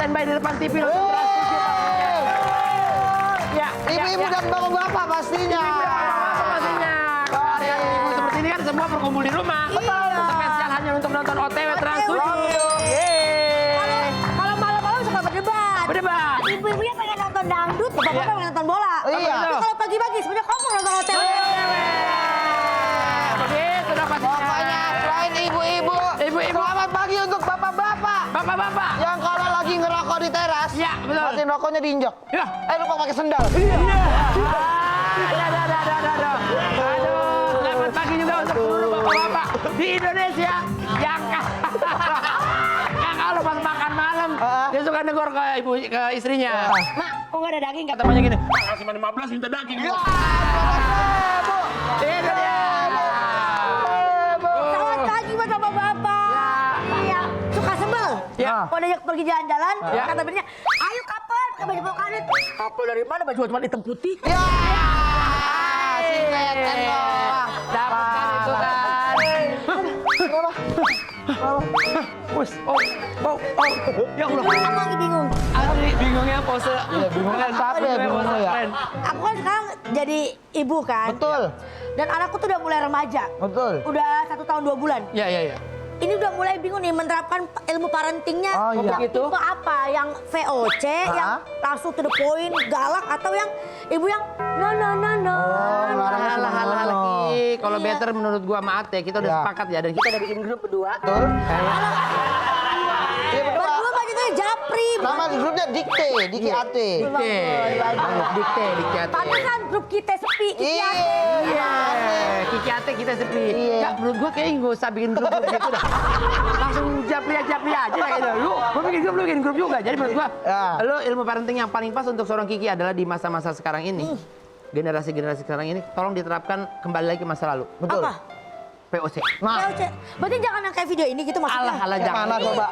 standby di depan TV nonton Trans 7 pastinya. Ya, Ibu-ibu dan bapak-bapak pastinya. pastinya. Kalian ibu seperti ini kan semua berkumpul di rumah. Betul. Spesial hanya untuk nonton OTW Trans 7. Kalau malam-malam suka berdebat. Berdebat. Ibu-ibunya pengen nonton dangdut, bapak-bapak pengen nonton bola. Iya. Tapi kalau pagi-pagi sebenarnya kamu nonton OTW. Begitu dah pastinya. Pokoknya selain ibu-ibu, Ibu-ibu. selamat pagi untuk bapak-bapak. Bapak-bapak. Yang kalau lagi ngerokok di teras, Ya, betul. matiin rokoknya diinjak. Ya. Lupa pakai sendal. Aduh, selamat pagi juga untuk seluruh bapak-bapak di Indonesia yang kalau pas makan malam dia suka negor ke istrinya. Mak, kok nggak ada daging? Kata banyak gini. "Ah, cuma 15 minta daging. Ya, Bu. Itu dia. Selamat pagi buat bapak-bapak. Iya, suka sebel. Ya. Kalau diajak pergi jalan-jalan, Ya. kata bininya, ayo kapan? Pakai baju karet. Kapal dari mana? Baju cuma hitam putih. Ya. Si kelihatan doang. Dapat kan itu kan. Ya Allah. Aku lagi bingung. Asli bingungnya pose. Iya, bingungnya capek ya, bingungnya ya. Keren. Aku kan sekarang jadi ibu kan. Betul. Dan anakku tuh udah mulai remaja. Betul. Udah 1 tahun 2 bulan. Ya, ya, ya. Ini udah mulai bingung nih menerapkan ilmu parentingnya. Oh, iya. Yang tipe apa? Yang VOC, yang langsung to the point, galak, atau yang ibu yang no. larangnya Halah, sama halah, Nono. Ki. Kalau Iya. better menurut gua sama Ate, kita udah Ya. sepakat ya. Dan kita udah bikin grup berdua. Betul. Iya, betul. Berdua banyaknya Japri. Nama di grupnya Dikte, Diki Ate. Dikte. Dikte Ate. Pantesan grup kita sepi. Iya. Iya, Kiki Ate kita sepi. Iya. Ya, menurut gua kayaknya nggak usah bikin grup gitu dah. Langsung japri aja kayak gitu. Lu bikin grup juga. Jadi menurut gua, Ya. lu ilmu parenting yang paling pas untuk seorang Kiki adalah di masa-masa sekarang ini. Generasi-generasi sekarang ini, tolong diterapkan kembali lagi ke masa lalu. Betul. Apa? POC. Nah, VOC. Berarti jangan yang kayak video ini gitu maksudnya. Alah, yang mana coba?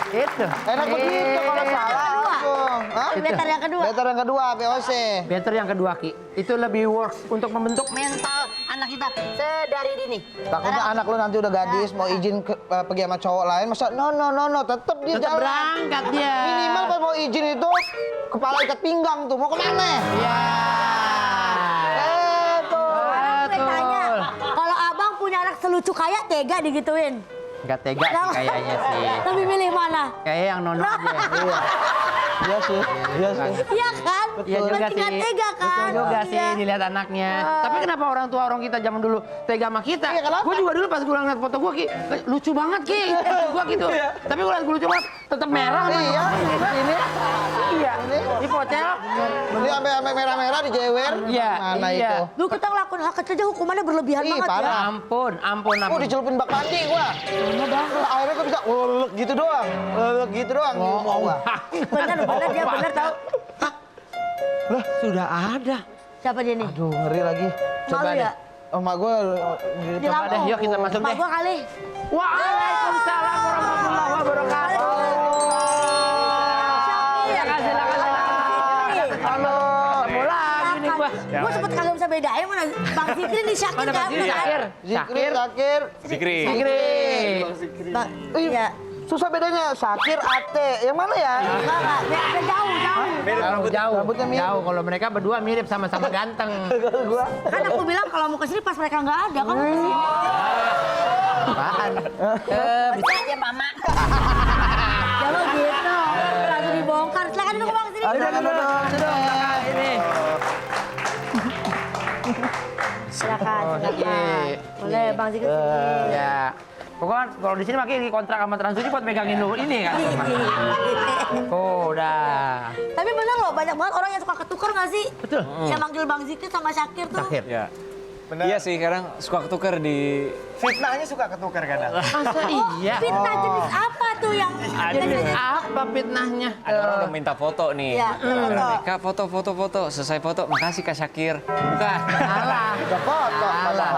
Itu. Enak begitu kalau salah langsung. Hah? Better yang kedua. Better yang kedua, POC. Better yang kedua, Ki. Itu lebih works untuk membentuk mental anak kita sedari dini. Takutnya anak lu nanti udah gadis mau izin pergi sama cowok lain, masa no, tetep dia Tetap jalan. berangkat dia. Minimal pas mau izin itu kepala ikat pinggang tuh, mau kemana? Iya. Aku tanya, kalau abang punya anak selucu kayak tega digituin. Gak tega sih kayaknya sih. Lebih milih mana? Kayak yang nono aja. Iya. Iya sih, iya sih. Iya kan? Iya juga Berarti sih. nggak tega kan? Betul juga sih Iya. dilihat anaknya. Tapi kenapa orang tua kita zaman dulu tega sama kita? Iya, kenapa? Gue juga dulu pas gue ngeliat foto gue, Ki, lucu banget, Ki. Gue gitu. Tapi gue liat gue lucu banget, tetap merah. Iya, ini. Iya. Di fotel. Dia sampai merah-merah dijewer. Iya, Mana iya. itu? Lu kita ngelakuin hal kecil aja hukumannya berlebihan Ih, banget parah. ya. Ampun. Oh, dicelupin bak mandi gua. Akhirnya gua bisa lelek gitu doang. Lelek gitu doang. Oh, Mau gua. Bener dia bener tau. Lah, sudah ada. Siapa dia nih? Aduh, ngeri lagi. Coba Malu deh. ya? Oh, mak gua Di Coba deh, yuk kita masuk Mak deh. gua kali. Waalaikumsalam warahmatullahi wabarakatuh. Silakan. Halo. Ketemu lagi nih gua. Gue sempet kagak bisa bedain mana Bang Zikri nih Syakir Mana kan? Bang Zikri? Bener kan? Zikri, Zakir. Zikri. Zikri. Bang, Ih, iya. susah bedanya. Sakir, Ate. Yang mana ya? Enggak, beda jauh. Jauh. Rambutnya mirip. Jauh. Kalau mereka berdua mirip sama-sama ganteng. Kalau gua. Kan aku bilang kalau mau kesini pas mereka nggak ada, kamu kesini. Apaan? Bisa aja mama. Kalau gitu, langsung dibongkar. Silakan duduk Bang sini. Ayo, duduk. Ini. Silakan. Oh, Zikri. Boleh Bang Zikri sini. Ya. Pokoknya kalau di sini makin kontrak sama Trans 7 buat megangin lu ini kan. Oh, udah. Tapi bener loh, banyak banget orang yang suka ketukar nggak sih? Betul. Yang manggil Bang Zikri sama Syakir tuh. Akhir. Ya. Iya sih, kadang suka ketukar di Fitnahnya suka ketukar kadang. Masa iya? Fitnah jenis apa tuh yang Jenis apa fitnahnya? ada orang udah minta foto nih. Iya, Kak, foto. Selesai foto, makasih Kak Syakir. Bukan. Salah. Udah foto. Salah.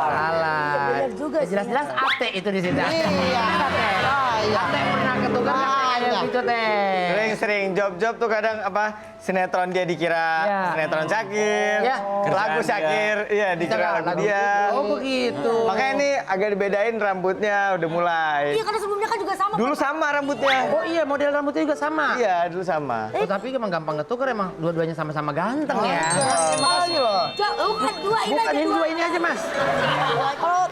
bener juga sih. Jelas-jelas ate itu di situ. Iya. Ate. Iya. Ate pernah ketukar sama Banyak. itu teh. Sering-sering job-job tuh kadang sinetron dia dikira Ya. sinetron Syakir, Ya. lagu Kerjaan Syakir, iya dikira lagu dia. Oh begitu. Makanya ini agak dibedain rambutnya udah mulai. Iya, karena sebelumnya kan juga sama. Dulu sama rambutnya. Oh iya, model rambutnya juga sama. Iya, dulu sama. Oh, tapi emang gampang ketuker, emang dua-duanya sama-sama ganteng ya. Terima kasih loh. Bukan dua ini Bukan aja ini dua ini aja, Mas. Kalau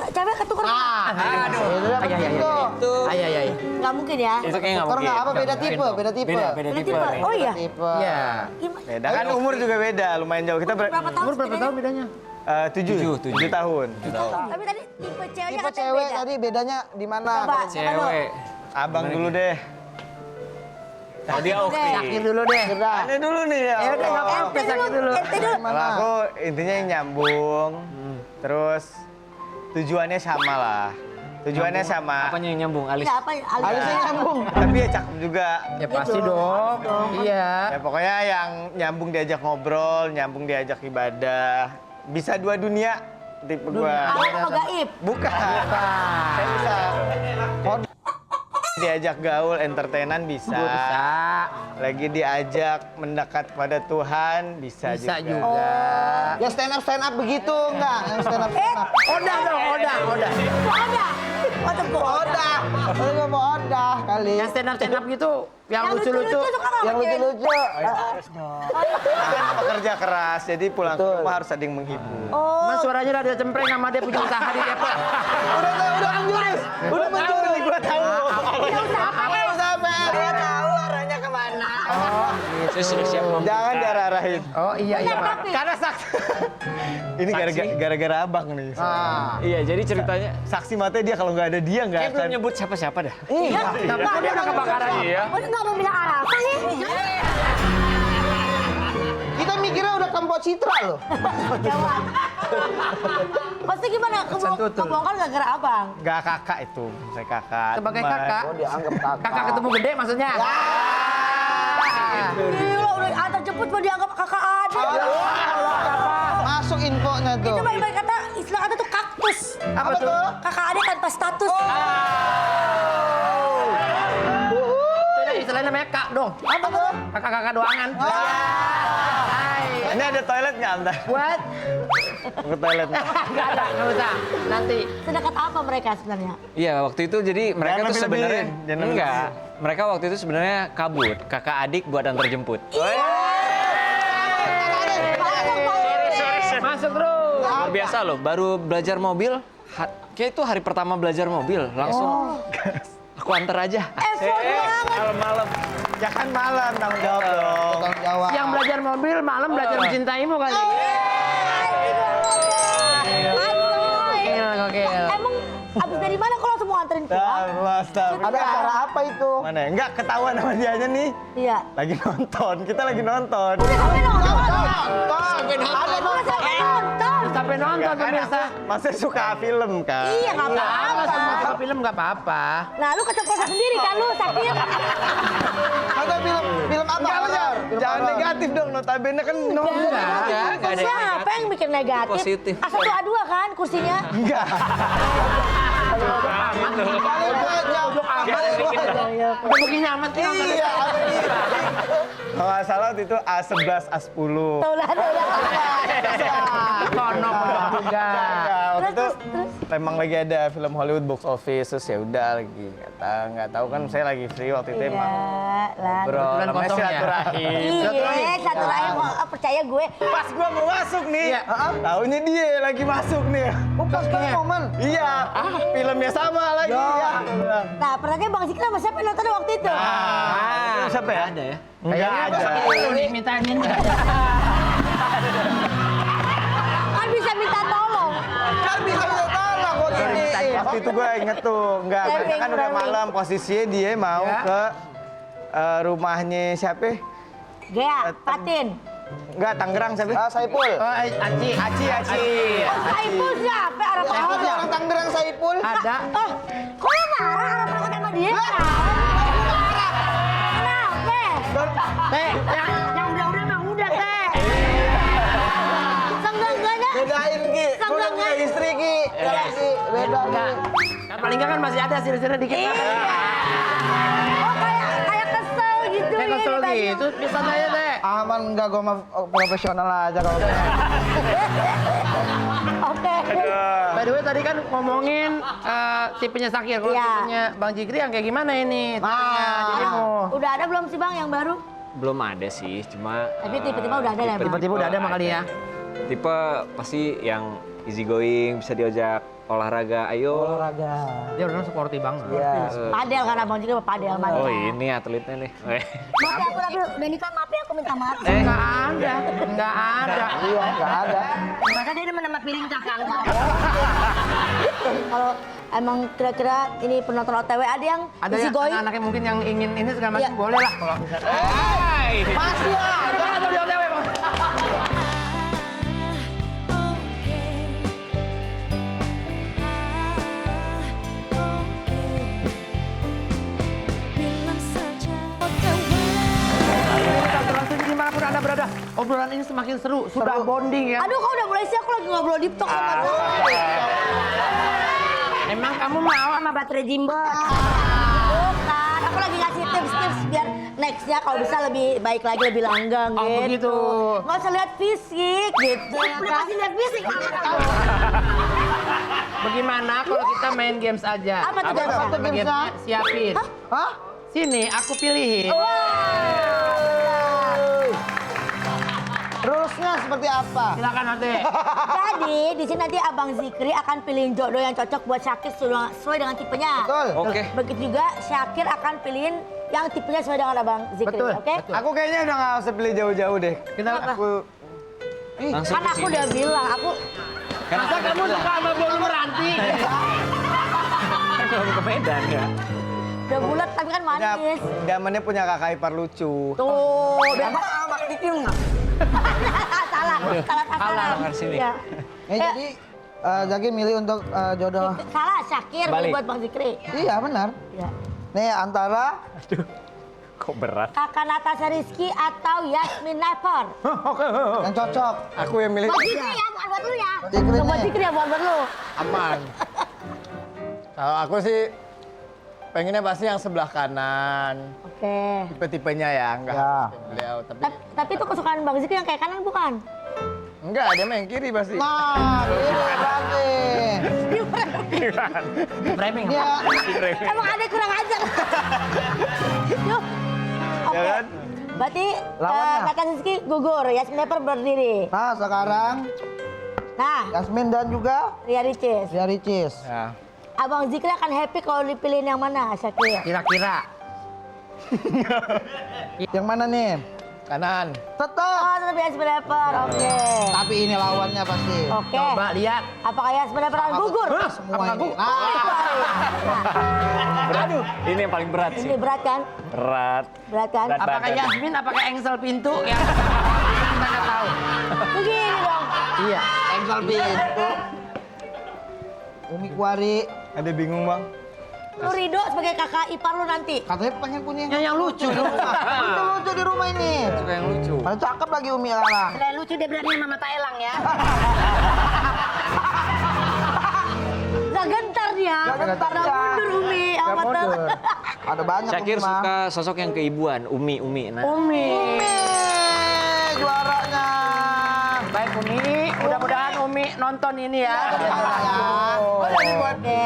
cewek ketukar Aduh. Ayah, ayah, Itu. ayah, ayah. nggak mungkin ya. Itu kayak nggak Tukar mungkin. nggak apa, beda tipe, beda tipe. Beda Beda tipe. tipe. Oh iya. Tipe. Iya. Gimana? Beda kan umur juga beda, lumayan jauh. Kita Berapa tahun? Umur berapa bedanya? tahun bedanya? 7 tahun. Tapi tadi tipe ceweknya Tipe katanya cewek beda. tadi bedanya di mana? Coba. Cewek. Abang dulu deh. Oh, dia oke. Sakit dulu deh. Aneh dulu nih ya. Ya udah, nggak Allah. apa-apa, sakit dulu. Ente dulu. Kalau aku intinya yang nyambung, terus tujuannya sama lah. Tujuannya sama. Apanya yang nyambung? Alis. Iya, apa? Alisnya nyambung, tapi ya cakep juga. Ya pasti dong. Iya. Ya pokoknya yang nyambung diajak ngobrol, nyambung diajak ibadah. Bisa dua dunia tipe gua. Alat apa gaib? Bukan. Saya bisa. Diajak gaul, entertainan bisa. Bisa. Lagi diajak mendekat pada Tuhan bisa Bisa juga. juga. Ya stand up begitu enggak? Yang stand up. Odah dong, odah. Ada. Oh, tunggu. Odah. Lu ngomong odah kali. Yang stand up gitu, yang lucu-lucu. suka nggak Yang sama cewek? lucu-lucu. Kan pekerja keras, jadi pulang ke rumah harus ada yang menghibur. Oh, Mas suaranya rada cempreng sama dia punya usaha di Depok. Udah menjurus. Udah menjurus. Gua tahu. tidak usah apa ya? Udah PR. Gua tahu arahnya kemana. Saya sudah siap membuka. Jangan diarah-arahin. Oh iya iya Pak. Karena saksi. Ini gara-gara abang nih. Iya, jadi ceritanya. Saksi matanya dia kalau nggak ada dia nggak Kayak belum akan. nyebut siapa-siapa dah. Iya. Kenapa dia udah kebakaran? Iya. Oh, nggak mau bilang alasan nih. Kita mikirnya udah Kempot Citra loh. Jawab. Pasti gimana? Sentutul. Kebongkar gara-gara abang. Gak kakak itu, saya kakak. Sebagai teman. kakak. Dianggap kakak. Kakak ketemu gede maksudnya. Gila, udah antar jemput mau dianggap kakak adik. Masuk infonya tuh. Itu baik-baik kata, istilah kata tuh kaktus. Apa tuh? Kakak adik tanpa status. Itu istilahnya namanya kak dong. Apa tuh? Kakak-kakak doangan. Hai. Ini ada toilet nggak Anda? Buat? Ke toilet. Nggak ada, nggak usah. Nanti. Sedekat apa mereka sebenarnya? Iya, waktu itu jadi mereka Jangan tuh sebenarnya lebih-lebihin, jangan enggak. lebih-lebihin. Mereka waktu itu sebenarnya kabut, kakak adik buat antar jemput. Masuk terus. Luar biasa loh, baru belajar mobil, kayak itu hari pertama belajar mobil, langsung aku antar aja. Effort banget. Malam-malam. Ya kan malam, tanggung jawab dong. Tanggung jawab. Yang belajar mobil, malam belajar mencintaimu kali. Gokil, gokil. Emang abis dari mana kalau semua anterin pulang? Ada acara apa itu? Mana? Enggak ketahuan sama dianya nih. Iya. Lagi nonton, kita lagi nonton. Udah sampai nonton. Sampai nonton pemirsa. Masih suka film kan? Iya, nggak Nggak apa, apa-apa. semua suka film nggak apa-apa. Nah, lu keceplosan sendiri kan lu, sakit. Ada film apa? Jangan negatif dong, notabene kan Nggak ada yang Siapa yang bikin negatif? Positif. A1 A2 kan kursinya? Enggak. Udah begini amat sih nonton. Iya, kalau nggak salah waktu itu A11, A10. Tahu lah. Kono juga. Waktu itu Terus. memang lagi ada film Hollywood box office, terus ya udah lagi nggak tahu kan saya lagi free waktu itu emang. lah. Bro, Kebetulan namanya kosong ya? silaturahim. Iya, satu lagi percaya gue. Pas gua mau masuk nih, Iya. taunya dia lagi masuk nih. Pas banget momen. Iya, filmnya sama lagi. Ya. Nah, pertanyaan Bang Zikri sama siapa yang nonton waktu itu? Siapa ya? Ada ya? Enggak ada. Itu nih mintain Kan bisa minta tolong. Kan bisa tolong kok gini. Waktu itu gue inget tuh, enggak, karena kan udah malam, posisinya dia mau Ya. ke rumahnya siapa? Gea, Patin. Enggak, Tangerang siapa? Saipul. Oh, Aci. Aci. Saipul siapa? Arah Saipul Patin. siapa? Orang Tangerang Saipul. Ada. Oh, kok lu marah arah Patin sama dia? Kenapa? Teh, Yang udah-udah mah udah, Teh. Seenggak-enggaknya. Bedain Ki. Gua udah punya istri Ki. Ki. Beda enggak. Ki. paling nggak kan masih ada sini-sini dikit. Iya. Oh kayak kesel gitu Kayak ya. kesel ditanya. gitu, bisa saya deh. Aman enggak, gue mah profesional aja kalau Oke. By the way tadi kan ngomongin tipenya Syakir, kalau Iya. tipenya Bang Jikri yang kayak gimana ini? Tipenya dirimu. Udah ada belum sih Bang yang baru? Belum ada sih, cuma Tapi tipe-tipe udah ada ya Bang? Tiba-tiba udah ada makanya ya. tipe pasti yang easy going, bisa diajak olahraga, ayo. olahraga. Dia udah sporty banget. Iya. Padel karena Bang Jikri padel. Oh ini atletnya nih. Maaf ya aku lagi udah nikah, maaf ya aku minta maaf. Nggak ada, nggak ada. Iya, enggak ada. Masa dia demen sama piring kakak? Kalau emang kira-kira ini penonton OTW ada yang Ada isi yang going? anak-anaknya mungkin yang ingin ini segala macam Iya. boleh lah kalau misalnya. Masih ya. Jangan ada di OTW, Bang. Langsung dimanapun Anda berada, obrolan ini semakin seru, sudah bonding ya. Aduh kok udah mulai sih aku lagi ngobrol deep talk sama Bang. Emang kamu mau Sama baterai Jimbo. Bukan, aku lagi ngasih tips-tips biar nextnya kalau bisa lebih baik lagi, lebih langgang Oh, gitu. begitu. Nggak usah lihat fisik gitu. Udah pasti lihat fisik. bagaimana kalau kita main games aja? Apa tuh gamesnya? Apa gamesnya? Siapin. Hah? Sini, aku pilihin. Rulesnya seperti apa? Silakan nanti. Jadi di sini nanti Abang Zikri akan pilihin jodoh yang cocok buat Syakir sesuai dengan tipenya. Betul. Oke. Begitu juga Syakir akan pilihin yang tipenya sesuai dengan Abang Zikri. Betul, Oke? betul. Aku kayaknya udah nggak usah pilih jauh-jauh deh. Kenapa? Aku Langsung Kan ke aku sini. udah bilang, aku Masa kamu suka sama bolu meranti? Kan belum ke Medan ya. udah bulat tapi kan punya, manis. Damannya punya kakak ipar lucu. Tuh, biar Abang Zikri nggak? Salah sasaran. Salah, sini. Ya. Jadi Zaki milih untuk jodoh. Salah, Syakir Balik. milih buat Bang Zikri. Iya benar. Ya. Nih antara Kok berat? Kakak Natasha Rizky atau Yasmin Nepper? yang cocok. Aku yang milih. Buat Zikri ya, bukan buat lu ya. Zikri Bukan buat nih. Zikri ya, buat lu. Aman. Kalau aku sih pengennya pasti yang sebelah kanan. Oke. Tipe-tipenya ya, enggak Ya. harus kayak beliau. Tapi itu kesukaan Bang Zikri yang kayak kanan bukan? Enggak, dia mah yang kiri pasti. Nah, ini berarti. Framing. Dia Emang ada yang kurang ajar. Yuk. Oke. Ya kan? Berarti Lawannya. Natasha Rizky gugur, Yasmin Nepper berdiri. Nah, sekarang Nah, Yasmin dan juga Ria Ricis. Ria Ricis. Ya. Abang Zikri akan happy kalau dipilihin yang mana, Syakir? Kira-kira. Yang mana nih? Kanan. Tetap. Oh, tetap Yasmin Nepper. Oke. Tapi ini lawannya pasti. Oke. Coba lihat. Apakah Yasmin Nepper akan gugur? Semua ini. Aduh, ini yang paling berat sih. Ini berat kan? Berat. Berat kan? Berat. Apakah badan. Yasmin, apakah engsel pintu yang kita nggak tahu? Begini dong. Iya. Engsel pintu. Umi Kuari. Ada bingung, Bang? Lu Rido sebagai kakak ipar lu nanti. Katanya pengen punya Yang lucu dong. Itu lucu di rumah ini. Suka yang lucu. Paling cakep lagi Umi Lala. Selain lucu dia berani sama mata elang ya. Gak gentar dia. Gak gentar Gak dia. mundur Umi sama Gak mata mundur. Ada banyak Syakir Umi mah. suka sosok yang keibuan, Umi. Nah, Umi. Umi juaranya. Baik Umi, mudah-mudahan Umi nonton ini ya. Oh, jadi buat Oke.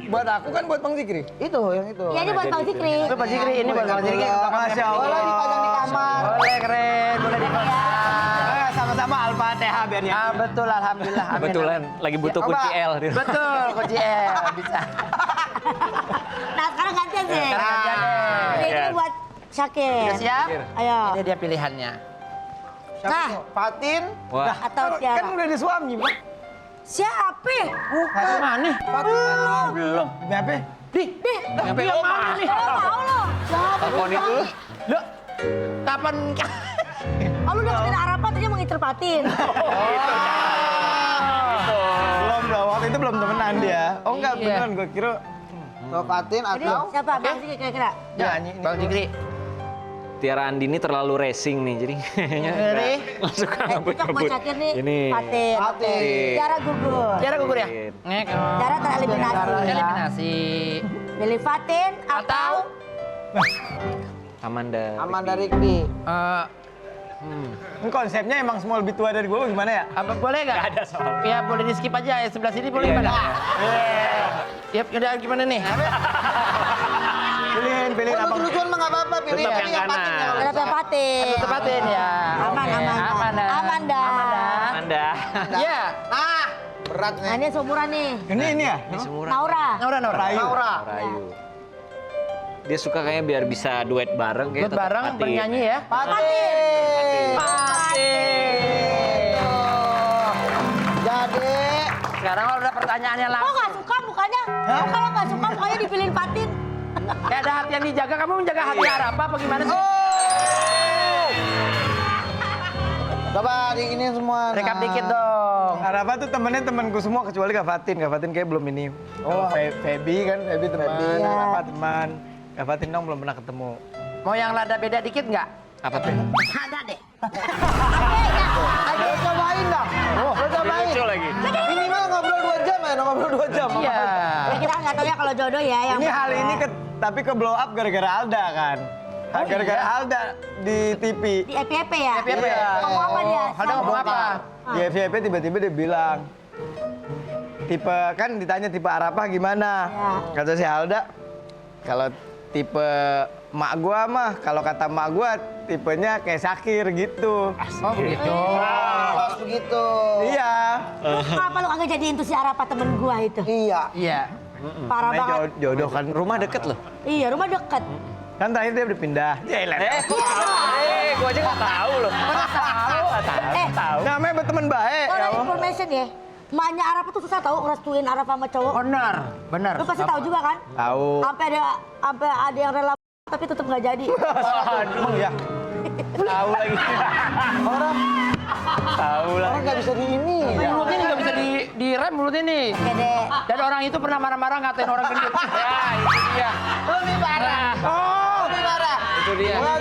buat aku kan buat Bang Zikri. Itu yang itu. Ya ini buat Bang Zikri. Itu Pak Zikri, ini buat Pak Zikri. Masya Allah. Boleh dipajang di kamar. Boleh keren, boleh dipajang. Sama-sama Al-Fatihah biar ya. Ah, betul, alhamdulillah. Amin. kebetulan lagi butuh Ya, kunci Mbak. L. Betul, kunci L bisa. Nah sekarang gantian sih. Sekarang gantian deh. Ini buat Syakir. Sudah siap? Ayo. Ini dia pilihannya. Nah, Fatin. Wah, atau Tiara. Kan udah ada suami, Bang. Siapa? Fatin mana? Belum. Kenapa? Di, nyampe yang oma. mana nih? Kalau mau lo. Telepon itu. Loh, kapan? Oh, lu deketin Arafat aja mau nginterpatin. Belum, belum. Waktu itu belum temenan dia. Oh enggak, Iya. beneran gue kira Fatin Jadi atau siapa? Bang Zikri kira-kira. Ya, nyanyi ini. Bang Zikri. Tiara Andini terlalu racing nih, jadi kayaknya Ngeri. nggak suka Cocok buat ngebut-ngebut. Syakir nih. Ini. Fatin. Fatin. Tiara gugur. Tiara gugur ya? Ngek. Tiara tereliminasi. Eliminasi. Pilih Fatin atau Amanda. Amanda Rigby. Eh, Ini konsepnya emang semua lebih tua dari gue gimana ya? apa boleh nggak? Nggak ada soalnya. Ya boleh di skip aja. Ya sebelah sini boleh gimana? Yap, udah gimana nih? Pilihin apa? Lucu-lucuan mah nggak apa-apa, pilih Tetap pilih yang Fatin kanan. kalau Ada Fatin. Tepatin ya. Aman, Oke, aman. Amanda. Amanda. Amanda. Iya. Ah, berat Nah, nih. ini seumuran nih. Ini ya? Ini semua Naura. Naura. Naura. Rayu. Dia suka kayaknya biar bisa duet bareng kayak Ikut bareng bernyanyi ya. Fatin. Fatin. Jadi, Sekarang kalau udah pertanyaannya Kok langsung. nggak suka mukanya? Kok kalau nggak suka mukanya dipilihin Fatin? Kayak ada hati yang dijaga. Kamu menjaga hati Arapa apa gimana sih? coba diinin semua. Rekap Nah. dikit dong. Arapa tuh temennya temanku semua kecuali Kak Fatin. Kak Fatin kayak belum ini. Oh, Feby kan, Feby teman. Iya. Arapa teman. Kak Fatin dong belum pernah ketemu. Mau yang rada beda dikit nggak? Apa tuh? Ada deh. Adeknya. Ayo cobain dong. Oh, cobain. Lucu lagi. Minimal ngobrol 2 jam ya, ngobrol 2 jam. Iya. Ya kita nggak tahu ya kalau jodoh ya yang Ini hal ini tapi ke blow up gara-gara Alda kan. Gara-gara Alda di TV. di FYP ya. FYP. Ngomong apa dia? Alda ngomong apa? Di FYP tiba-tiba dia bilang, tipe kan ditanya tipe Arapa gimana? Ya. Kata si Alda, kalau tipe mak gua mah, kalau kata mak gua tipenya kayak Syakir gitu. Oh begitu. Pas begitu. Iya. Terus kenapa lu kagak jadiin tuh si Arapa temen gua itu? Iya. Iya. Parah Namanya banget. jodoh kan. Rumah deket loh. Iya, rumah deket. Kan terakhir dia udah pindah. Gua aja nggak tahu loh. Eh, Namanya berteman baik. kalau ya ada Allah. information ya, emaknya Arapa tuh susah tahu ngerestuin Arapa sama cowok. Benar, benar. Lu pasti tahu juga kan? Tahu. Sampai ada yang rela tapi tetap nggak jadi. Emang ya. Tahu lagi. Orang Tahu lah. orang nggak bisa di ini. Mulutnya ini nggak bisa direm mulutnya nih. Oke deh. Dan orang itu pernah marah-marah ngatain orang gendut. Ya, itu dia. Lebih parah. Oh. Lebih parah. Itu dia. Wah,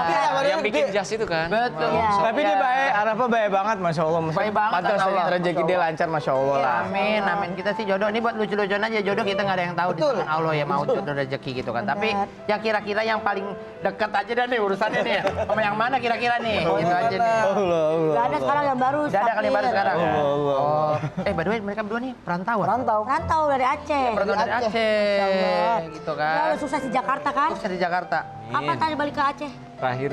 Iya. Yang bikin jas itu kan. Betul. Iya. Tapi dia baik, Arapa baik banget, Masya Allah. Baik banget, Pantas Masya Allah. rezeki dia lancar, Masya Allah lah. Amin, amin. Kita sih jodoh ini buat lucu-lucuan aja. Jodoh kita nggak ada yang tahu di Betul. tangan Allah ya mau jodoh rezeki gitu kan. Tapi yang kira-kira yang paling dekat aja dah nih urusannya nih. Sama yang mana kira-kira nih? Gitu aja nih. Allah, Allah. Gak ada sekarang yang baru. Udah ada kali yang baru Syakir. sekarang. Allah, Allah. Oh. By the way, mereka berdua nih perantauan. Rantau. Rantau dari Aceh. Perantauan dari Aceh. Aceh, gitu Ya kan. udah susah di Jakarta kan? Terus dari Jakarta. Apa tadi balik ke Aceh? Terakhir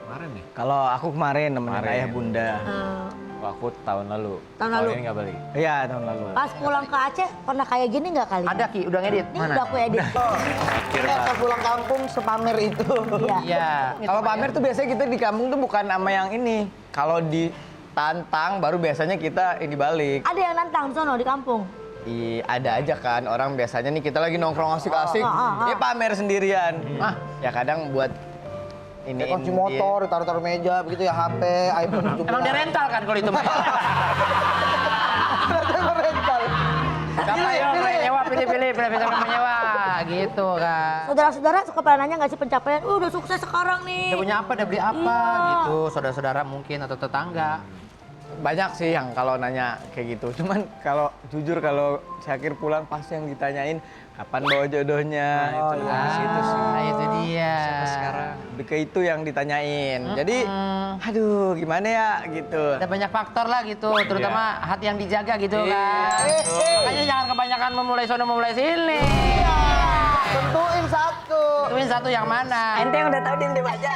kemarin nih. Kalau aku kemarin nemenin Kemarin. ayah bunda. Aku tahun lalu. Tahun lalu. ini nggak balik. Iya, tahun lalu. Pas pulang ke Aceh pernah kayak gini nggak kali? Ada Ki, udah ngedit. Ini udah aku edit. Pas pulang kampung sepamer itu. Iya. Iya. Kalau pamer tuh biasanya kita di kampung tuh bukan sama yang ini. Kalau ditantang baru biasanya kita ini balik. Ada yang nantang di sono di kampung. Ada aja kan orang biasanya nih kita lagi nongkrong asik-asik, dia pamer sendirian. Ya kadang buat ini Kunci motor, taruh-taruh meja, begitu ya HP, iPhone 17. Emang dia rental kan kalau itu mah. rental. Siapa yang menyewa pilih-pilih menyewa gitu kan. Saudara-saudara suka pada nanya nggak sih pencapaian? Udah sukses sekarang nih. Dia punya apa, dia beli apa Iya. gitu. Saudara-saudara mungkin atau tetangga. Banyak sih yang kalau nanya kayak gitu. Cuman kalau jujur kalau Syakir pulang pasti yang ditanyain kapan bawa jodohnya. Itu Di situ sih. Nah, itu dia. Sampai sekarang. Lebih ke itu yang ditanyain. Jadi, aduh gimana ya gitu. Ada banyak faktor lah gitu, terutama hati yang dijaga gitu kan. Makanya jangan kebanyakan memulai sono memulai sini. Tentuin satu. Tentuin satu yang mana. Ente yang udah tahu dia aja.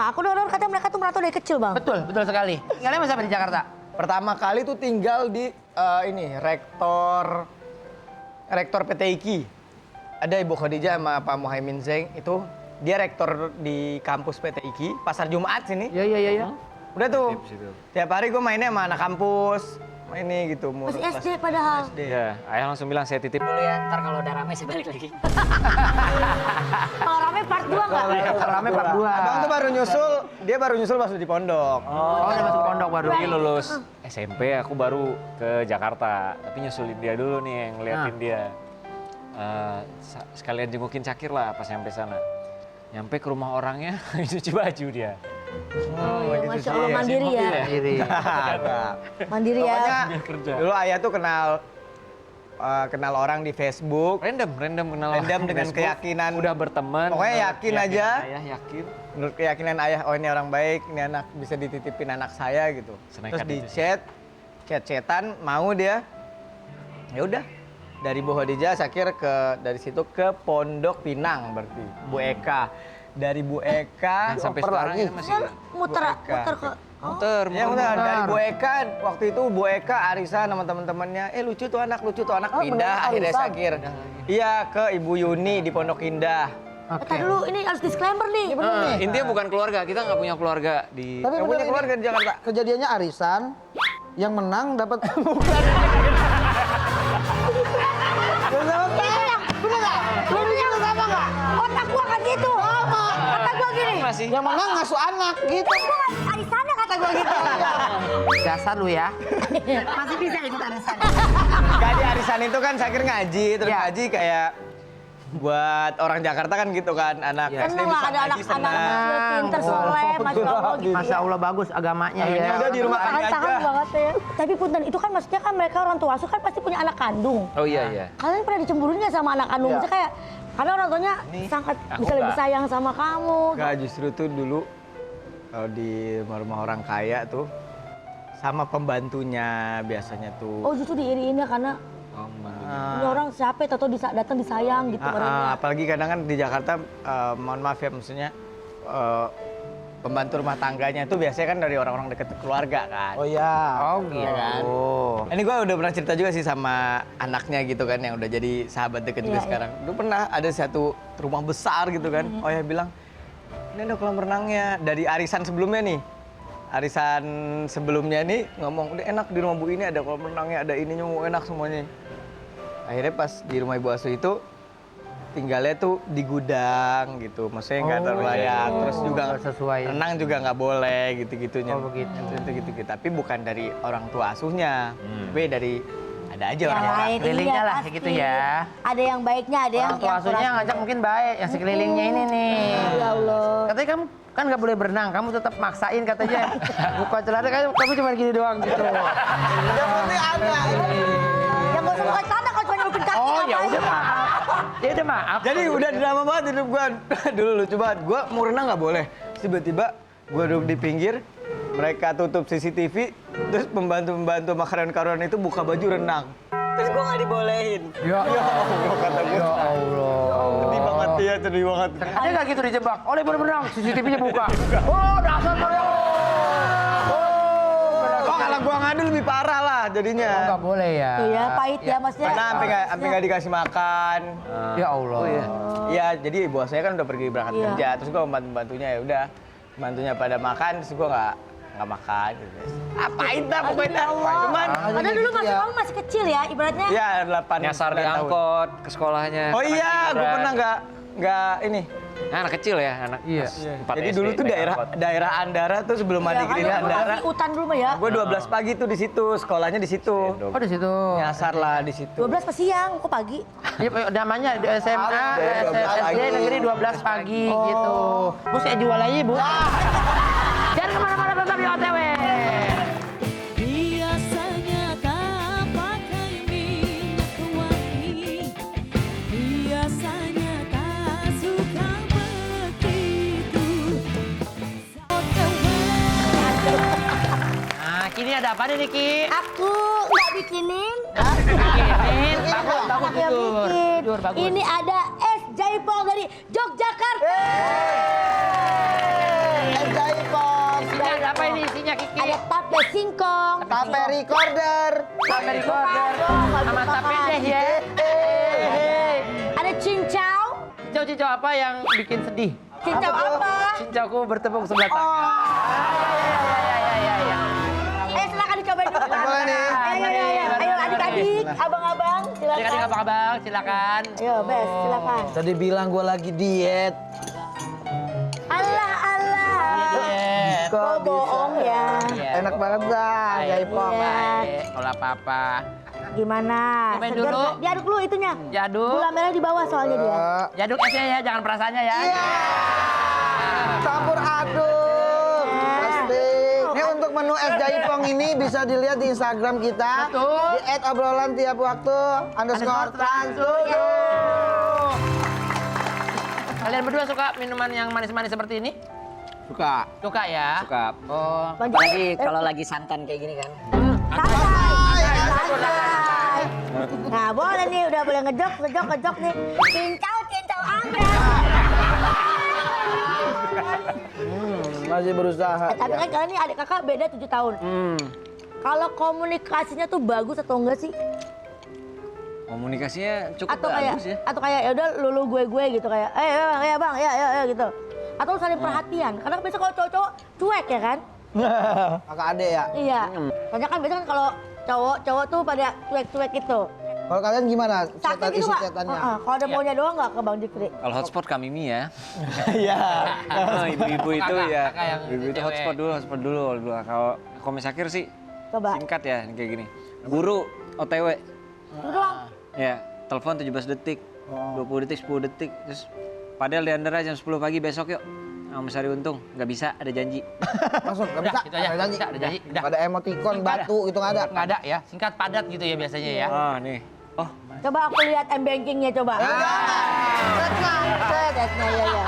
Aku dengar katanya mereka tuh merantau dari kecil bang. Betul, betul sekali. Tinggalnya masa di Jakarta? Pertama kali tuh tinggal di ini rektor PT IKI. Ada Ibu Khadijah sama Pak Muhaimin Zain itu dia rektor di kampus PT IKI, Pasar Jumat sini. Iya, iya, iya. Udah tuh. situ. Tiap hari gue mainnya sama anak kampus. Ini gitu. Masih SD padahal. Iya, ayah langsung bilang saya titip. dulu ya, ntar kalau udah rame saya balik lagi. Kalau rame part 2 nggak? Rame part 2. Abang tuh baru nyusul, dia baru nyusul pas di pondok. Oh, udah masuk pondok baru. Lagi lulus SMP aku baru ke Jakarta, tapi nyusulin dia dulu nih yang ngeliatin dia. sekalian jengukin Cakir lah pas nyampe sana. Nyampe ke rumah orangnya, cuci baju dia. Oh, iya, Masya Allah mandiri ya. Mandiri. Mandiri ya. Pokoknya Biar kerja. dulu ayah tuh kenal orang di Facebook. Random kenal. Random dengan Facebook, keyakinan. Udah berteman. Pokoknya yakin aja. Ayah yakin. Menurut keyakinan ayah, oh ini orang baik, ini anak bisa dititipin anak saya gitu. Senekat Terus di itu sih. chat-chatan mau dia. Ya udah. Dari Bu Khadijah Syakir dari situ ke Pondok Pinang berarti. Bu Eka. Dari Bu Eka Dan sampai sekarang ya masih Kan muter Bu Eka. muter ke. muter. Ya udah dari Bu Eka waktu itu Bu Eka arisan sama teman-temannya. Lucu tuh anak pindah akhirnya Syakir. Iya ke Ibu Yuni di Pondok Indah. Tadi dulu ini harus disclaimer nih. Intinya bukan keluarga, kita nggak punya keluarga di. Tapi Yang punya keluarga di Jakarta. Kejadiannya arisan, yang menang dapat Itu yang sama nggak? Otak gua kan gitu. Kata gua gini. Masih. yang menang ngasuh anak gitu. Gua kan arisannya kata gua gitu. Dasar lu ya. Masih bisa ikut arisan. Gak di arisan itu kan Syakir ngaji, terus Ya. ngaji kayak buat orang Jakarta kan gitu kan, anak Ya. SD Seneng bisa lah ada ngaji anak-anak kecil pinter soleh, masya Allah gitu. Masya Allah bagus agamanya Akhirnya ya. udah di rumah kami Tahan-tahan aja. banget ya. Tapi punten itu kan maksudnya kan mereka orang tua asuh kan pasti punya anak kandung. Oh iya. Kalian pernah dicemburuin nggak sama anak kandung? Maksudnya kayak karena orang tuanya sangat aku bisa lebih nggak. sayang sama kamu. Enggak, justru tuh dulu kalau di rumah orang kaya tuh sama pembantunya biasanya tuh. Oh justru diiriinnya karena Oh, ini orang siapa atau datang disayang gitu orangnya. Apalagi kadang kan di Jakarta, mohon maaf ya maksudnya pembantu rumah tangganya itu biasanya kan dari orang-orang dekat keluarga kan. Oh iya. Oh gitu. kan? Ini gue udah pernah cerita juga sih sama anaknya gitu kan yang udah jadi sahabat deket juga Iya, sekarang. Dulu pernah ada satu rumah besar gitu kan. Oh ya bilang, ini ada kolam renangnya dari arisan sebelumnya nih. Arisan sebelumnya nih ngomong, udah enak di rumah Bu ini ada kolam renangnya, ada ininya mau enak semuanya. Akhirnya pas di rumah Ibu Asuh itu tinggalnya tuh di gudang gitu, maksudnya nggak terlayak, terus juga nggak sesuai. renang juga nggak boleh gitu-gitunya. Oh, begitu. Gitu. Tapi bukan dari orang tua asuhnya, tapi dari ada aja Yang orang-orang. lain Kelilingnya iya lah, pasti. gitu ya. Ada yang baiknya, ada yang Orang tua asuhnya kurang. ngajak mungkin baik, yang sekelilingnya ini nih. Ya Allah. Katanya kamu kan nggak boleh berenang, kamu tetap maksain katanya. Buka celana kamu cuma gini doang gitu. Yang penting ada. Yang gak usah buka celana kalau cuma nyelupin kaki. Oh ya ngapain? udah maaf. Ya udah maaf. Jadi udah drama banget hidup gua. Dulu lucu banget. Gua mau renang nggak boleh. Tiba-tiba gua duduk di pinggir, mereka tutup CCTV, terus pembantu-pembantu sama karyawan-karyawan itu buka baju renang. Terus gua nggak dibolehin. Ya Allah kata gua. Ya Allah. Sedih banget ya, sedih banget. Ada nggak gitu dijebak? Oleh boleh berenang, CCTV-nya buka. Oh dasar kalian. Oh kalau gua ngadu lebih parah lah jadinya. Oh nggak boleh ya. Tuh ya, pahit ya maksudnya. Karena sampai nggak dikasih makan. Ya Allah. Oh, iya. Iya, jadi bos saya kan udah pergi berangkat Iya. kerja, terus gua bantunya ya udah, bantunya pada makan, terus gua nggak makan. Gitu. Pahit dah pokoknya. Ya Allah. Cuman, Padahal dulu kamu masih kecil ya, ibaratnya. ya 8 Nyasar di 9 tahun. angkot ke sekolahnya. Oh karena iya, gua tiduran. pernah nggak ini. Nah, anak kecil ya, anak Iya. kelas 4 Jadi SD dulu tuh naik daerah angkot. daerah Andara tuh sebelum Iya, mandi kan, Green dulu Andara. masih hutan dulu mah ya. Gua 12 pagi tuh di situ, sekolahnya di situ. Oh di situ. Nyasar lah di situ. 12 pas siang, kok pagi? Iya, namanya di SMA, 12 SD pagi. negeri 12 pagi gitu. Bu saya jual aja Bu. Jangan kemana-mana tetap di OTW. Biasanya tak pakai minyak wangi, biasanya tak suka begitu. Nah, kini ada apa nih Ki? Aku nggak bikinin. Bikinin, bagus Aku yang jujur. bikin. Jujur bagus. Ini ada es jaipong dari Yogyakarta. Jaipong, Isinya ada apa ini isinya Kiki? Ada tape singkong. tape recorder. Tape recorder. Sama tape deh ya. Ada cincau. Cincau apa yang bikin sedih? Cincau apa? Cincauku bertepuk sebelah tangan. Silakan dicobain dulu. Boleh nih. Ayo adik-adik, abang-abang, silakan. Adik-adik abang-abang, silakan. Ayo, Bes, silakan. Tadi bilang gue lagi diet. Allah. Kok bohong ya? Iya. Ah, Enak banget dah, Baik, jaipong. Iya. baik. Kalau apa-apa. gimana? Cobain Segar dulu. nggak? Diaduk dulu itunya. Diaduk. Gula merah di bawah soalnya dia. Jaduk esnya ya, jangan perasaannya ya. Campur aduk. Pasti. Ini untuk menu es jaipong ini bisa dilihat di Instagram kita. Betul. Di @obrolan_tiap_waktu _trans7. Kalian berdua suka minuman yang manis-manis seperti ini? Suka. Suka ya? Suka. Oh. Bang Apalagi Jimmy, kalau lagi santan kayak gini kan. santai. Santai. Nah, boleh nih, udah boleh ngejok nih. Cincau Anda. Masih berusaha. Tapi kan kalian nih adik kakak beda 7 tahun. Kalau komunikasinya tuh bagus atau enggak sih? Komunikasinya cukup Atau kayak bagus ya. atau kayak ya udah lu gue gitu kayak bang ya gitu. Atau saling perhatian. Karena biasa kalau cowok-cowok cuek ya kan? Kakak adek ya. Iya. Soalnya kan biasa kan kalau cowok tuh pada cuek-cuek gitu. Kalau kalian gimana? Sakit gitu Isi nggak? chatannya. Kalau ada maunya doang nggak ke Bang Jikri? Kalau hotspot kami Mimi ya. Iya. Ibu-ibu itu Kakak, ya. kakak yang Ibu itu cewek. hotspot dulu. Kalau Miss Akir sih Coba. singkat ya kayak gini. Guru OTW. Itu doang. Ya, telepon 17 detik, 20 detik, 10 detik. Terus padahal diandra jam 10 pagi besok yuk. Sama Mas Ari Untung, nggak bisa, ada janji. Langsung, nggak Udah, bisa. gitu aja. Ada janji. Bisa, ada janji. Udah. Nggak ada emoticon, Nggak ada. batu, itu nggak ada. Nggak ada ya, singkat padat gitu ya biasanya ya. Ah, nih. Oh, Coba aku lihat m-bankingnya coba. Chatnya ya.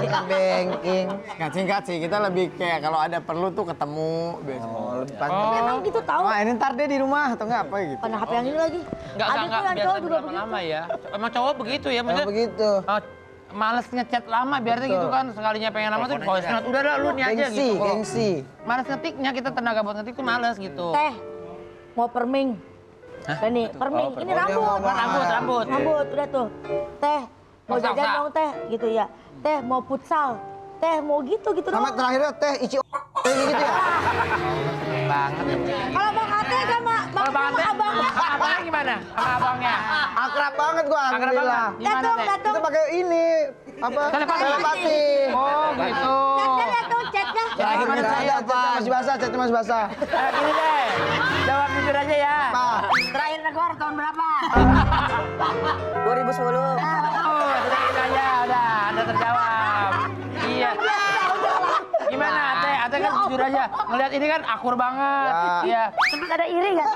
Banking. Singkat sih, kita lebih kayak kalau ada perlu tuh ketemu biasa. Lebih panjang. Tapi emang gitu tahu. Wah ini ntar deh di rumah atau enggak apa gitu. Mana HP yang ini lagi? Enggak, Adikku yang biasa cowok juga begitu. lama-lama ya. Emang cowok begitu ya, Nah, maksudnya begitu. males ngechat lama biarnya gitu kan. Sekalinya pengen lama tuh voice note. Udah dah lu nih aja Gengsi, gitu. gengsi. Males ngetiknya, kita tenaga buat ngetik tuh males gitu. Teh, mau perming. Ini perming, ini rambut. Rambut. Rambut, udah tuh. Teh, mau Salsa. jajan dong teh, gitu ya. Teh, mau futsal. Teh, mau gitu Sama doang. terakhirnya teh ici gitu ya. Banget. Kalau Bang Ate sama Kalau Bang Ate, abangnya. abangnya gimana? Sama abangnya. Akrab banget gua Akrab alhamdulillah. banget. Gimana, Datung, Teh? datung. Kita pakai ini apa? Telepati. Oh, gitu. Chatnya datung, chatnya. Terakhir Gimana kita saya, ada chatnya masih basah, chatnya masih basah. Gini deh. Jawab jujur aja ya. Apa? Terakhir negor tahun berapa? 2010. Sudah gitu aja, udah. Anda terjawab. Iya. Gimana, Ate? Ate kan jujur aja. Ngeliat ini kan akur banget. Ya. Iya. Sempat ada iri nggak?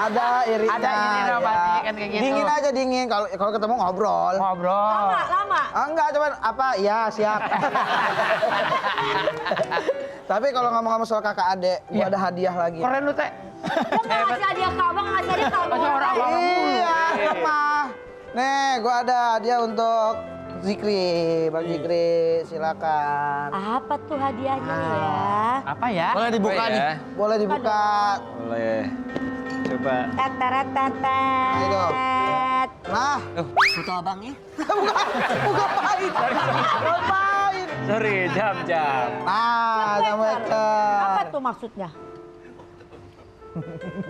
Ada irinya. Ada iri dong, pasti kan kayak gitu. Dingin aja dingin. Kalau ketemu ngobrol. Ngobrol. Lama. Ah, enggak, cuman apa? Ya, siap. Tapi kalau ngomong-ngomong soal kakak adek, gua Iya. ada hadiah lagi. Keren lu, Teh. Kok nggak ngasih hadiah ke abang, ngasih hadiah ke abang? Masih orang abang. Iya, sama. Nih, gua ada hadiah untuk Zikri. Bang Zikri, silakan. Apa tuh hadiahnya ya? Apa ya? Boleh dibuka Boleh nih. ya? Boleh dibuka. Boleh. Coba. Tatarat. Nah, Foto abangnya. buka pahit. Buka pahit. Sorry, jam. Nah, sama Apa tuh maksudnya?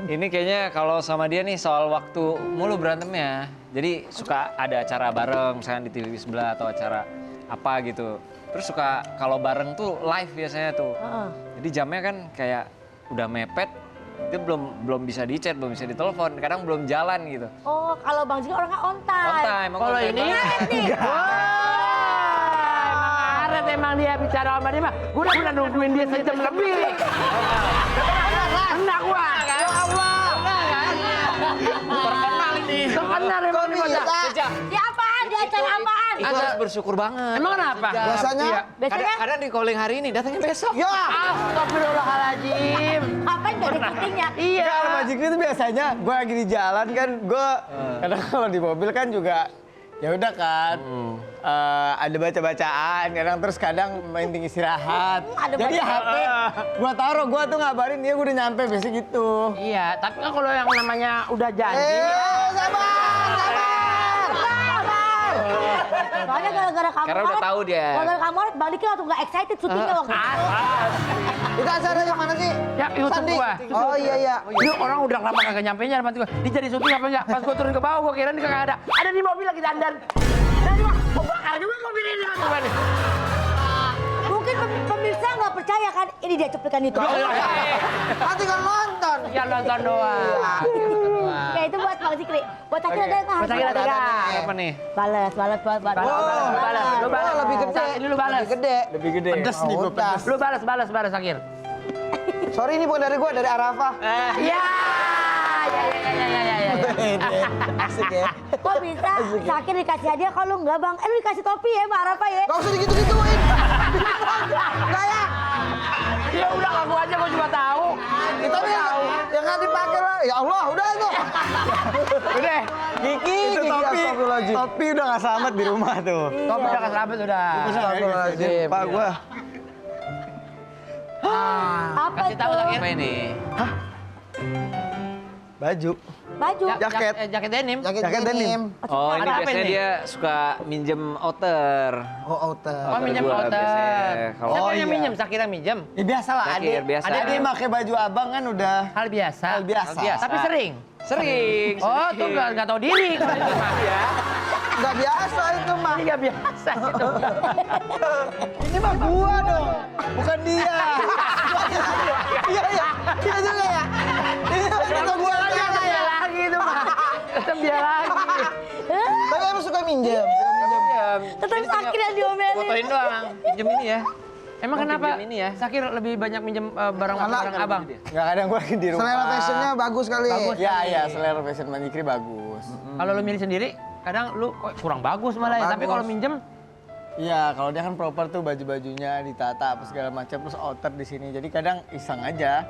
Ini kayaknya kalau sama dia nih soal waktu mulu berantemnya. Jadi suka ada acara bareng, misalnya di TV sebelah atau acara apa gitu. Terus suka kalau bareng tuh live biasanya tuh. Heeh. Jadi jamnya kan kayak udah mepet, dia belum bisa di chat, belum bisa ditelepon, kadang belum jalan gitu. Oh, kalau Bang Jika orangnya on time. On time. Kalau ini Aret emang dia bicara sama dia mah. Gue udah nungguin dia sejam lebih. Enak gua. Ya Allah. Terkenal ini. Terkenal emang ini bisa? masa. Di apaan? Di acara apaan? Itu harus bersyukur banget. Emang kenapa? Biasanya? Iya. Biasanya Kadang di calling hari ini, datangnya besok. Ya, Astagfirullahaladzim. apa yang jadi syutingnya? Iya. Enggak, kalau Pak Jikri itu biasanya gue lagi di jalan kan, gue kadang kalau di mobil kan juga ya udah kan ada baca-bacaan, kadang terus kadang penting istirahat. Ada Jadi baca- HP gue taruh, gue tuh ngabarin dia gue udah nyampe biasanya gitu. Iya, tapi kan kalau yang namanya udah janji. sabar. Soalnya gara-gara kamu Karena udah tahu dia. Gara-gara kamu Bang Diki langsung gak excited syutingnya waktu itu. Itu acara yang mana sih? Ya, YouTube Sandi. gua. Oh iya iya. Ini orang udah lama kagak nyampe-nya depan gua. Dia jadi syuting apa enggak? Pas gua turun ke bawah gua kira dia kagak ada. Ada di mobil lagi dandan. Dan gua bakar juga mobil ini Mas gua nih. Mungkin pemirsa nggak percaya kan kan ini dia cuplikan itu. Ah, tinggal nonton. Ya nonton doang. Ya itu buat Bang Zikri. Buat Sakir ada nggak? Buat Sakir ada nggak? Apa nih? Balas. Lu balas. Lebih gede. Ini lu balas. Lebih gede. Lebih gede. Pedes nih gue Udah. Lu balas Sakir. Sorry ini bukan dari gua, dari Arafah. Ya. Asik ya. Kok bisa Sakir dikasih hadiah kalau enggak Bang? Lu dikasih topi ya Mbak Arafa ya? Gak usah digitu-gituin. Enggak ya. Ya udah ngaku aja gua juga tahu. Itu yang nggak dipakai lah. Ya Allah, udah itu. Udah. Kiki, Itu Kiki, topi. astagfirullahaladzim. Topi udah gak selamat di rumah tuh. Topi udah keserabet udah. Astagfirullahaladzim. Pak gua. Apa Kasih tahu tuh? Sakir. Apa ini? Baju. Baju. Jaket. Jaket denim. Jaket denim. Oh, ini Ada apa biasanya ini? dia suka minjem outer. Oh, outer. Oh, minjem gua outer. biasanya. Kalau- Siapa Oh, yang iya. minjem? Sakir yang minjem. Ya biasa lah Sakir, adek. biasa. Adek dia pakai baju abang kan udah Hal biasa. hal biasa. biasa. Tapi sering. Sering. Oh, tuh nggak tahu diri. Kalau itu mah. ya. Nggak biasa itu mah. Ini nggak biasa itu. Ini mah gua dong, bukan dia. Iya, iya. Iya juga ya. Itu gua lagi. Dia lagi itu mah. Tetap dia lagi. Tapi emang suka minjem. Tetap Sakir yang diomelin. Fotoin doang. Minjem ini ya. Emang Mau kenapa pinjam ini ya? Sakir lebih banyak minjem barang-barang abang? Nggak kadang gua lagi di rumah. Selera fashionnya bagus kali. Bagus. Ya, ya, selera fashion Mandikri bagus. Kalau lu milih sendiri, kadang lu kok kurang bagus malah ya. Tapi Bagus. kalau minjem, Iya, kalau dia kan proper tuh baju-bajunya ditata apa segala macam terus outer di sini. Jadi kadang iseng aja.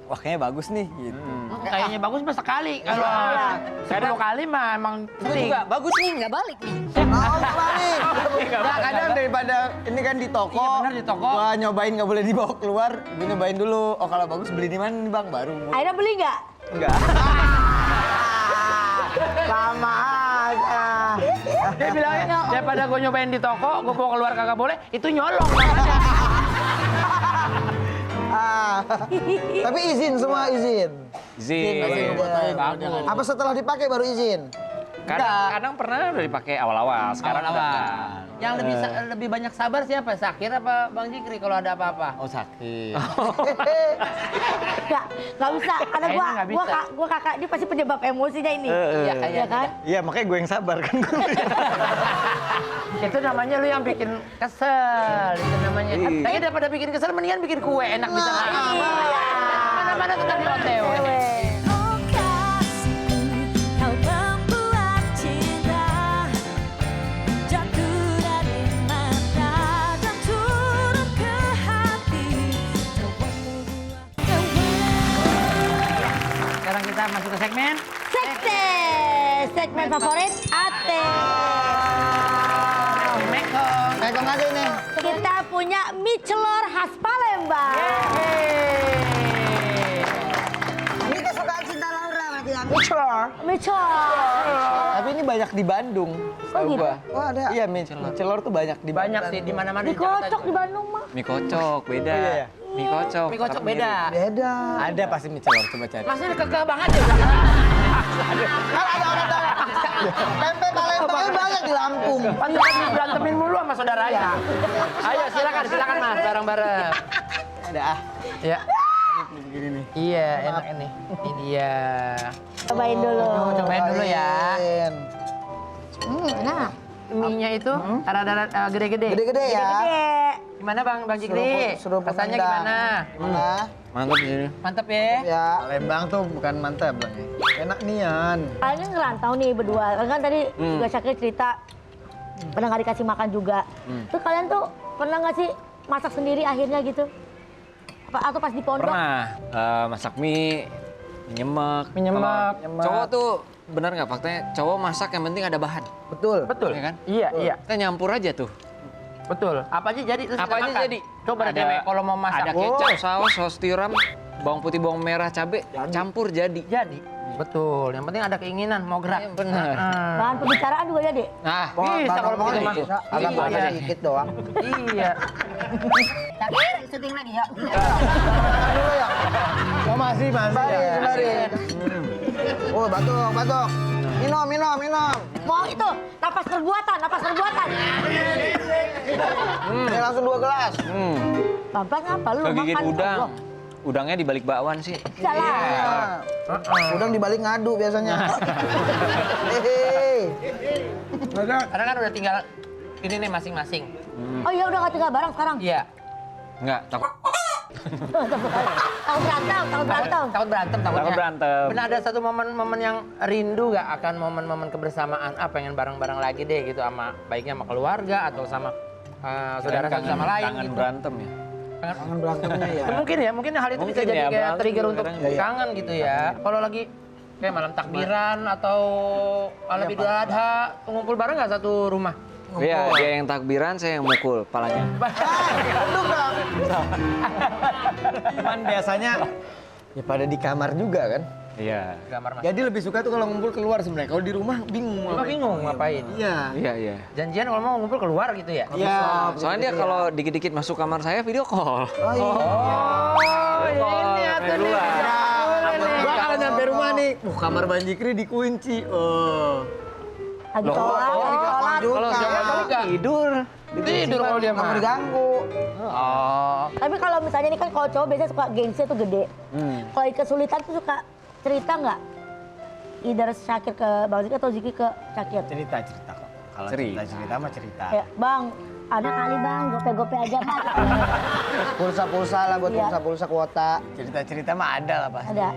Wah, kayaknya bagus nih gitu. kayaknya bagus mah sekali. Kalau 10 kali mah emang sering. Bagus nih, nggak balik nih. Oh, kembali. Nah, kadang daripada ini kan di toko. Iya, benar, di toko. Gua nyobain nggak boleh dibawa keluar. Gua nyobain dulu. Oh, kalau bagus beli di mana nih, Bang? Baru. Akhirnya beli nggak? Enggak. Sama aja. Dia bilangnya, daripada gue nyobain di toko, gue bawa keluar kagak boleh, itu nyolong namanya. Ah. Tapi izin semua izin. Izin. Bagus. Apa setelah dipakai baru izin? Kadang pernah udah dipakai awal-awal, sekarang udah Awal-awal. enggak. Yang lebih banyak sabar siapa? Sakir apa Bang Jikri kalau ada apa-apa? Oh, sakit. Nggak bisa. Karena Kayaknya nggak bisa. gua kakak, dia pasti penyebab emosinya ini. Iya, kayaknya. Iya kan? Iya, makanya gue yang sabar kan. Itu namanya lu yang bikin kesel, itu namanya. Tapi daripada bikin kesel, mendingan bikin kue enak bisa makan. Mana-mana tetap di OTW. Oh kasihku, kau membuat cinta jatuh dari mata dan turun ke hati. Kau membuat Sekarang kita masuk ke segmen. Segmen favorit Ate. Mekong. Pegang aja ini. Kita punya mie celor khas Palembang. Ini kesukaan Cinta Laura berarti ya. Michelor. Mie celor. Tapi ini banyak di Bandung, setahu gitu? gua. Oh, ada. Iya, mie celor tuh banyak di Banyak Bandung. sih di mana-mana. Mie kocok di Bandung mah. Mie kocok, beda. Oh, iya, iya. Mie kocok. Mie kocok tetap beda. Beda. Ada pasti mie celor, coba cari. Masnya kekeh banget ya. Kan ada. Pempek Palembang banyak di Lampung. Pantesan berantemin mulu sama saudaranya. Ayo silakan Mas, bareng-bareng. Ada ah. Ya. Begini nih. Iya, enak ini. Ini dia. Cobain dulu. Cobain dulu ya. Enak. Mie-nya itu rada-rada gede-gede. Gede-gede ya. Gede. Gimana Bang Jikri? Suruh Rasanya pemendang. gimana? Nah, Mantap di sini. Mantep ya? ya. Palembang tuh bukan mantap, Bang. Enak nian. Kalian ngerantau nih berdua. Kan tadi juga Syakir cerita pernah nggak dikasih makan juga. Terus kalian tuh pernah nggak sih masak sendiri akhirnya gitu? Atau pas di pondok? Pernah masak mie, nyemek. Nyemek. Kalau cowok tuh benar nggak faktanya cowok masak yang penting ada bahan. Betul. Betul. Iya kan? Iya. Kita nyampur aja tuh. Betul. Apa aja jadi terus Apa kita aja makan. jadi. Coba deh cewek kalau mau masak. Ada kecap, saus tiram, bawang putih, bawang merah, cabe, campur jadi. Jadi. Betul. Yang penting ada keinginan mau gerak. Bener. Bahan pembicaraan juga jadi. Nah, Bisa kalau begitu mah. Agak Iya. panas sedikit doang. Iya. Sakir, syuting lagi ya. Oh, masih ya. Mari. Oh, batuk. Minum. Mau itu, napas perbuatan. Ini langsung 2 gelas. Bapak ngapa lu Kegigit makan udang. Allah. Udangnya di balik bakwan sih. Salah. Udang dibalik ngadu biasanya. Hehehe. Karena kan udah tinggal ini nih masing-masing. Oh iya udah nggak tinggal bareng sekarang. Iya. Enggak, takut Takut berantem. Takut takutnya. berantem. Benar ada satu momen-momen yang rindu gak akan momen-momen kebersamaan? Pengen bareng-bareng lagi deh gitu sama baiknya sama keluarga atau sama saudara satu sama lain Kangen gitu. berantem ya. Kangen berantemnya ya. Mungkin hal itu bisa Mungkin jadi ya, kayak berantem trigger untuk kadang-kadang. kangen gitu ya. Kalau lagi kayak malam takbiran atau malam Idul Adha, ngumpul bareng nggak satu rumah? Iya, dia yang takbiran, saya yang mukul palanya. Cuman biasanya ya pada di kamar juga kan. Iya. Gambar mas. Jadi lebih suka tuh kalau ngumpul keluar sebenarnya. Kalau di rumah bingung. Cuma bingung ngapain. Iya. Iya. Janjian kalau mau ngumpul keluar gitu ya? Iya. Soalnya dia kalau dikit-dikit masuk kamar saya video call. Oh, ini atuh nih. Gua kalau nyampe rumah nih, kamar Bang Jikri dikunci. Oh. Lagi sholat. Kalau siapa tidur kalau dia Nggak mau mah. diganggu. Oh. Tapi kalau misalnya ini kan kalau cowok biasanya suka gengsi tuh gede. Kalau lagi kesulitan tuh suka cerita nggak? Either Syakir ke Bang Ziki atau Ziki ke Syakir. Cerita kok. Kalau Cerita. cerita mah cerita. Kayak Bang, ada kali Bang, gope-gope aja Bang. Pulsa lah buat Iya. pulsa kuota. Cerita ma ada lah pasti. Ada.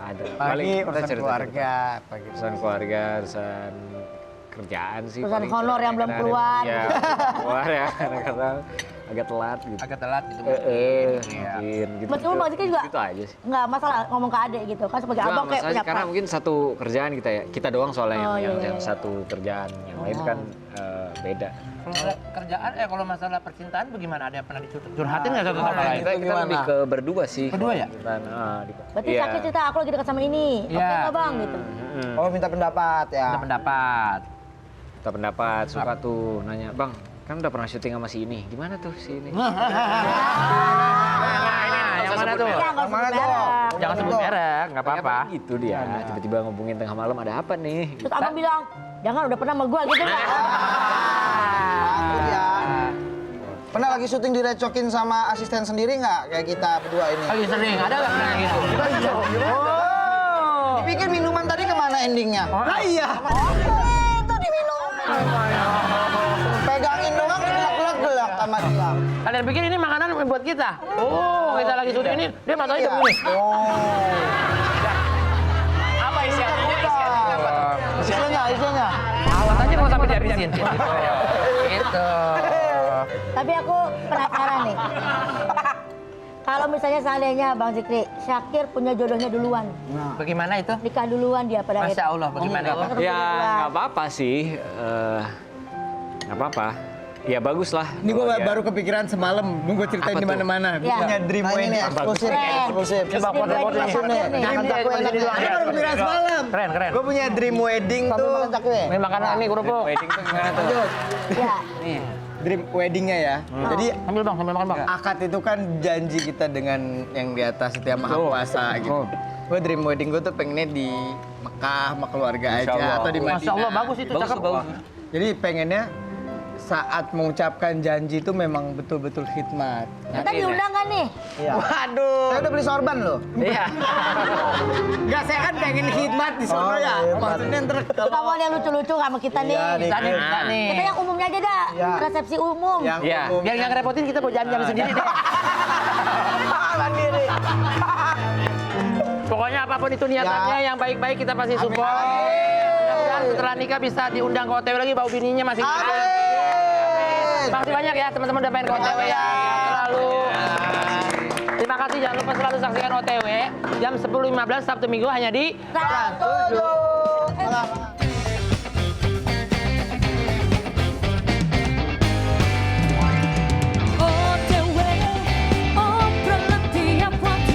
Ada. Pagi Paling urusan cerita-cerita. keluarga, pagi Urusan keluarga, urusan kerjaan sih. Urusan paling honor yang belum keluar. Iya, keluar ya. Kadang-kadang agak telat gitu. Agak telat gitu. Mungkin gitu. Meskipun Bang Ziki juga Gitu aja sih. nggak masalah ngomong ke adek gitu kan sebagai abang kayak punya karena mungkin satu kerjaan kita doang soalnya Oh, yang iya. satu kerjaan, yang lain kan beda. Kalau kerjaan, kalau masalah percintaan bagaimana? Ada yang pernah dicurhatin nggak satu sama lain? Kita lebih ke berdua sih. Berdua ya? Berarti Iya. Syakir cerita aku lagi dekat sama ini. Oke Iya. nggak Bang gitu. Oh minta pendapat ya. Ada pendapat. Kita pendapat, suka tuh nanya, Bang, kan udah pernah syuting sama si ini, gimana tuh si ini? Nah, yang mana tuh? Ya nggak usah Mana tuh? merek. Jangan sebut merek, nggak apa-apa. Gitu dia, tiba-tiba ngubungin tengah malam, ada apa nih? Terus abang bilang, jangan udah pernah sama gua gitu nggak? Ya. Pernah lagi syuting direcokin sama asisten sendiri nggak? Kayak kita berdua ini. Lagi sering, ada nggak pernah gitu? Oh. Dipikir minuman tadi kemana endingnya? Nah iya. Itu diminum. Pegangin doang gelak-gelak sama dia. Kalian pikir ini makanan buat kita? Oh, kita lagi syuting ini, dia matanya hitam ini. Apa isinya? Isinya. Awas aja kalau sampai dihabisin. Gitu. Tapi aku penasaran nih. Kalau misalnya seandainya Bang Zikri, Syakir punya jodohnya duluan. Bagaimana itu? Nikah duluan dia pada Masya Allah, bagaimana itu? Ya nggak apa-apa sih, nggak apa-apa. Ya bagus lah. Ini gua Ya. baru kepikiran semalam, nunggu ceritain Apa di tuh? mana-mana. Gua Iya. punya dream Nah ini wedding. eksklusif. Keren. Eksklusif. Coba foto-foto nih. Syakir nih. Makan cakwe enak nih. Ini baru kepikiran semalam. Keren, keren. Gua punya dream wedding Sambil tuh. makan cakwe. Ini makanan ini kerupuk. Wedding tuh gimana tuh? Ya. Nih. Dream weddingnya ya. Jadi Sambil bang, sambil makan bang. akad itu kan janji kita dengan yang di atas Setiap Maha Kuasa gitu. Gue dream wedding gue tuh pengennya di Mekah sama keluarga Masya aja Allah. atau di Madinah. Masya Allah, bagus itu, Bagus, cakep. bagus. Jadi pengennya saat mengucapkan janji itu memang betul-betul khidmat. Kita diundang kan nih? Waduh. Saya udah beli sorban loh. Iya. Enggak, saya kan pengen khidmat di sono ya. Maksudnya ntar Kamu yang lucu-lucu sama kita nih. Iya, nih. Kita nih, kita nih. Kita yang umumnya aja dah. Iya. Resepsi umum. yang Iya. umum. Biar nggak ngerepotin kita bawa jam-jam sendiri deh. Mandiri. Pokoknya apapun itu niatannya, yang baik-baik kita pasti support. Mudah-mudahan setelah nikah bisa diundang ke OTW lagi, bawa bininya masing-masing. Makasih banyak ya teman-teman udah main ke OTW ya. Selalu. Terima kasih, jangan lupa selalu saksikan OTW jam 10.15 Sabtu Minggu hanya di Satu.